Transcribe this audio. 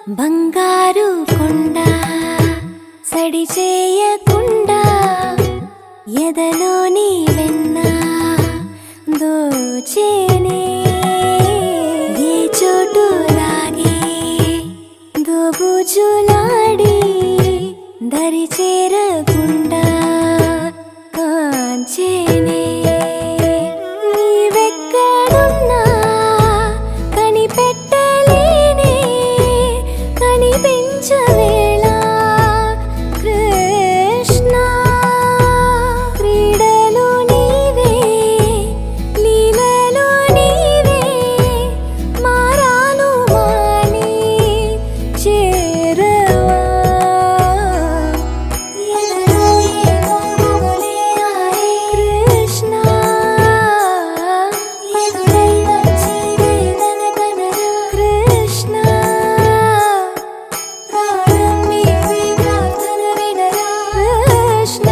బంగారు కొండ సడి చేయకుండా ఎదలోని వెన్న దోచేనే ఏ చోటు లాగే దోబుజులాడి దరి చేరకుండా కాంచేనే నీవెక్కడున్నా కనిపెట్టలేనే కనిపించవేళ కృష్ణ క్రీడలు నీవే లీలలు నీవే మారాను మాని చేరవా ఎదలో ఏదో మొగలే ఆరే కృష్ణ ఎదురై వచ్చి వేదన కనరా కృష్ణ ప్రాణం నీవే ప్రార్థన వినరా కృష్ణ